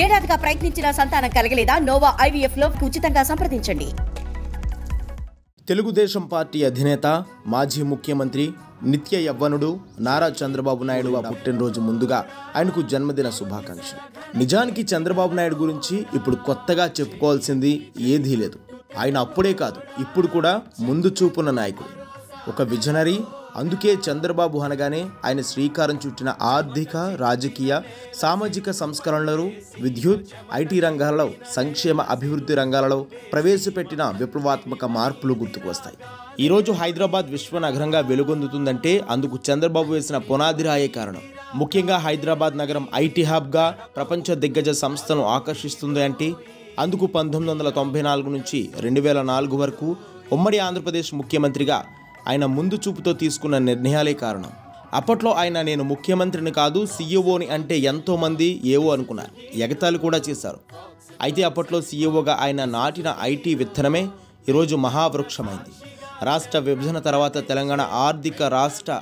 ఏడాదిగా ప్రయత్నించిన సంతానం కలగలేదా? Noah IVF లో ఉచితంగా సంప్రదించండి. తెలుగుదేశం పార్టీ అధినేత, మాజీ ముఖ్యమంత్రి, నిత్య యవ్వనుడు నారా చంద్రబాబు నాయుడు పుట్టినరోజు ముందుగా ఆయనకు జన్మదిన శుభాకాంక్షలు. నిజానికి చంద్రబాబు నాయుడు గురించి ఇప్పుడు కొత్తగా చెప్పుకోవాల్సింది ఏదీ లేదు. ఆయన అప్పుడే కాదు, ఇప్పుడు కూడా ముందు చూపున్న నాయకుడు, ఒక విజనరీ. అందుకే చంద్రబాబు అనగానే ఆయన శ్రీకారం చుట్టిన ఆర్థిక, రాజకీయ, సామాజిక సంస్కరణలు, విద్యుత్, IT రంగాలలో, సంక్షేమ అభివృద్ధి రంగాలలో ప్రవేశపెట్టిన విప్లవాత్మక మార్పులు గుర్తుకు వస్తాయి. ఈరోజు హైదరాబాద్ విశ్వనగరంగా వెలుగొందుతుందంటే అందుకు చంద్రబాబు వేసిన పునాదిరాయే కారణం. ముఖ్యంగా హైదరాబాద్ నగరం IT హబ్గా ప్రపంచ దిగ్గజ సంస్థను ఆకర్షిస్తుంది అంటే అందుకు 1994 నుంచి 2004 వరకు ఉమ్మడి ఆంధ్రప్రదేశ్ ముఖ్యమంత్రిగా ఆయన ముందు చూపుతో తీసుకున్న నిర్ణయాలే కారణం. అప్పట్లో ఆయన నేను ముఖ్యమంత్రిని కాదు CEOని అంటే ఎంతోమంది ఏవో అనుకున్నారు, ఎగతాళి కూడా చేశారు. అయితే అప్పట్లో CEOగా ఆయన నాటిన IT విత్తనమే ఈరోజు మహావృక్షమైంది. రాష్ట్ర విభజన తర్వాత తెలంగాణ ఆర్థిక రాష్ట్ర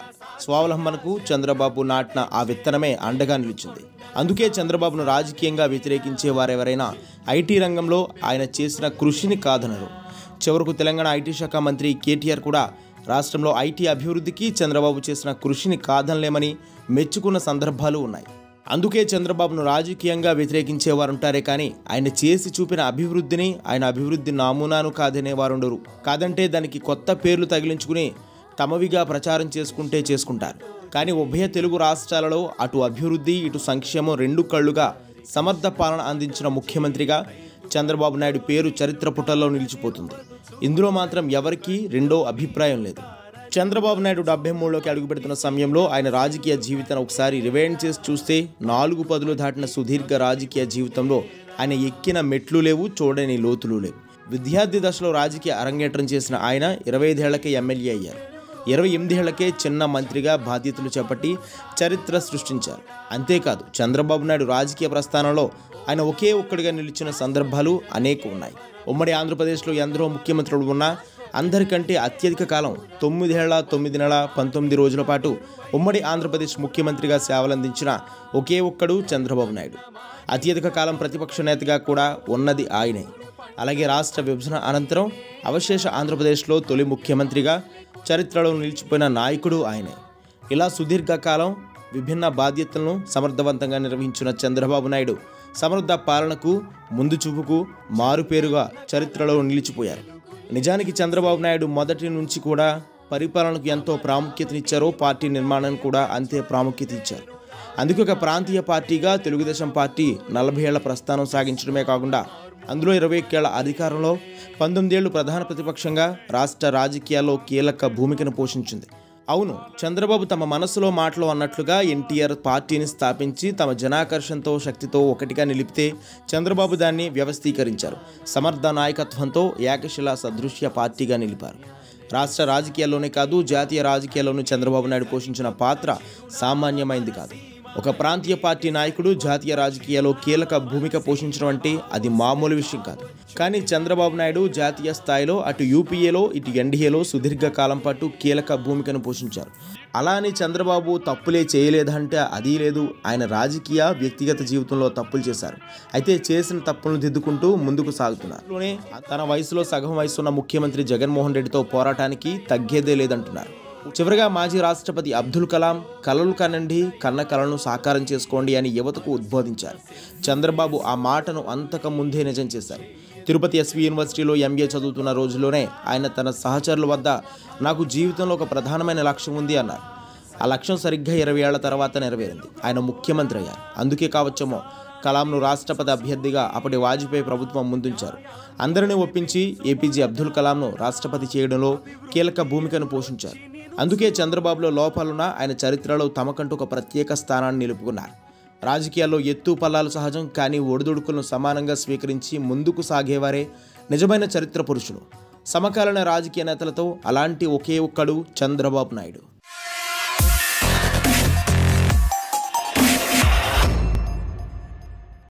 స్వావలంబనకు చంద్రబాబు నాటిన ఆ విత్తనమే అండగా నిలిచింది. అందుకే చంద్రబాబును రాజకీయంగా వ్యతిరేకించే వారెవరైనా IT రంగంలో ఆయన చేసిన కృషిని కాదనరు. చివరకు తెలంగాణ IT శాఖ మంత్రి KTR కూడా రాష్ట్రంలో IT అభివృద్ధికి చంద్రబాబు చేసిన కృషిని కాదనలేమని మెచ్చుకున్న సందర్భాలు ఉన్నాయి. అందుకే చంద్రబాబును రాజకీయంగా వ్యతిరేకించేవారుంటారే కానీ ఆయన చేసి చూపిన అభివృద్ధిని, ఆయన అభివృద్ధి నమూనాను కాదనేవారుండరు. కాదంటే దానికి కొత్త పేర్లు తగిలించుకుని తమవిగా ప్రచారం చేసుకుంటారు. కానీ ఉభయ తెలుగు రాష్ట్రాలలో అటు అభివృద్ధి, ఇటు సంక్షేమం రెండు కళ్ళుగా సమర్థ పాలన అందించిన ముఖ్యమంత్రిగా చంద్రబాబు నాయుడు పేరు చరిత్ర పుటల్లో నిలిచిపోతుంది. ఇందులో మాత్రం ఎవరికీ రెండో అభిప్రాయం లేదు. చంద్రబాబు నాయుడు 73లోకి అడుగుపెడుతున్న సమయంలో ఆయన రాజకీయ జీవితాన్ని ఒకసారి రివైండ్ చేసి చూస్తే 4 పదులు దాటిన సుదీర్ఘ రాజకీయ జీవితంలో ఆయన ఎక్కిన మెట్లు లేవు, చూడని లోతులు లేవు. విద్యార్థి దశలో రాజకీయ అరంగేట్రం చేసిన ఆయన 25 ఏళ్లకే ఎమ్మెల్యే అయ్యారు. 28 ఏళ్లకే చిన్న మంత్రిగా బాధ్యతలు చేపట్టి చరిత్ర సృష్టించారు. అంతేకాదు చంద్రబాబు నాయుడు రాజకీయ ప్రస్థానంలో ఆయన ఒకే ఒక్కడిగా నిలిచిన సందర్భాలు అనేక ఉన్నాయి. ఉమ్మడి ఆంధ్రప్రదేశ్లో ఎందరో ముఖ్యమంత్రులు ఉన్నా అందరికంటే అత్యధిక కాలం 9 ఏళ్ల 9 నెలల 19 రోజుల పాటు ఉమ్మడి ఆంధ్రప్రదేశ్ ముఖ్యమంత్రిగా సేవలందించిన ఒకే ఒక్కడు చంద్రబాబు నాయుడు. అత్యధిక కాలం ప్రతిపక్ష నేతగా కూడా ఉన్నది ఆయనే. అలాగే రాష్ట్ర విభజన అనంతరం అవశేష ఆంధ్రప్రదేశ్లో తొలి ముఖ్యమంత్రిగా చరిత్రలో నిలిచిపోయిన నాయకుడు ఆయనే. ఇలా సుదీర్ఘకాలం విభిన్న బాధ్యతలను సమర్థవంతంగా నిర్వహించిన చంద్రబాబు నాయుడు సమర్థ పాలనకు, ముందు చూపుకు మారుపేరుగా చరిత్రలో నిలిచిపోయారు. నిజానికి చంద్రబాబు నాయుడు మొదటి నుంచి కూడా పరిపాలనకు ఎంతో ప్రాముఖ్యతనిచ్చారో పార్టీ నిర్మాణానికి కూడా అంతే ప్రాముఖ్యత ఇచ్చారు. అందుకే ఒక ప్రాంతీయ పార్టీగా తెలుగుదేశం పార్టీ 40 ఏళ్ల ప్రస్థానం సాగించడమే కాకుండా అందులో 21 ఏళ్ల అధికారంలో 19 ఏళ్లు ప్రధాన ప్రతిపక్షంగా రాష్ట్ర రాజకీయాల్లో కీలక భూమికను పోషించింది. అవును, చంద్రబాబు తమ మనసులో మాటలో అన్నట్లుగా NTR పార్టీని స్థాపించి తమ జనాకర్షణతో, శక్తితో ఒకటిగా నిలిపితే చంద్రబాబు దాన్ని వ్యవస్థీకరించారు. సమర్థ నాయకత్వంతో ఏకశిలా సదృశ్య పార్టీగా నిలిపారు. రాష్ట్ర రాజకీయాల్లోనే కాదు జాతీయ రాజకీయాల్లోనూ చంద్రబాబు నాయుడు పోషించిన పాత్ర సామాన్యమైంది కాదు. ఒక ప్రాంతీయ పార్టీ నాయకుడు జాతీయ రాజకీయాల్లో కీలక భూమిక పోషించడం అంటే అది మామూలు విషయం కాదు. కానీ చంద్రబాబు నాయుడు జాతీయ స్థాయిలో అటు UPAలో ఇటు NDAలో సుదీర్ఘకాలం పాటు కీలక భూమికను పోషించారు. అలా అని చంద్రబాబు తప్పులే చేయలేదంటే అది లేదు. ఆయన రాజకీయ, వ్యక్తిగత జీవితంలో తప్పులు చేశారు. అయితే చేసిన తప్పులను దిద్దుకుంటూ ముందుకు సాగుతున్నారు. తన వయసులో సగం వయసున్న ముఖ్యమంత్రి జగన్మోహన్ రెడ్డితో పోరాటానికి తగ్గేదే లేదంటున్నారు. చివరిగా మాజీ రాష్ట్రపతి అబ్దుల్ కలాం కలలు కనండి, కన్న కలను సాకారం చేసుకోండి అని యువతకు ఉద్బోధించారు. చంద్రబాబు ఆ మాటను అంతకు ముందే నిజం చేశారు. తిరుపతి SV యూనివర్సిటీలో MA చదువుతున్న రోజుల్లోనే ఆయన తన సహచరుల వద్ద నాకు జీవితంలో ఒక ప్రధానమైన లక్ష్యం ఉంది అన్నారు. ఆ లక్ష్యం సరిగ్గా 20 ఏళ్ల తర్వాత నెరవేరింది. ఆయన ముఖ్యమంత్రి అయ్యారు. అందుకే కావచ్చేమో కలాంను రాష్ట్రపతి అభ్యర్థిగా అప్పటి వాజ్పేయి ప్రభుత్వం ముందుంచారు. అందరినీ ఒప్పించి APJ అబ్దుల్ కలాంను రాష్ట్రపతి చేయడంలో కీలక భూమికను పోషించారు. అందుకే చంద్రబాబులో లోపాలున్న ఆయన చరిత్రలో తమకంటూ ఒక ప్రత్యేక స్థానాన్ని నిలుపుకున్నారు. రాజకీయాల్లో ఎత్తు పల్లాలు సహజం, కానీ ఒడిదుడుకులను సమానంగా స్వీకరించి ముందుకు సాగేవారే నిజమైన చరిత్ర పురుషులు. సమకాలీన రాజకీయ నేతలతో అలాంటి ఒకే ఒక్కడు చంద్రబాబు నాయుడు.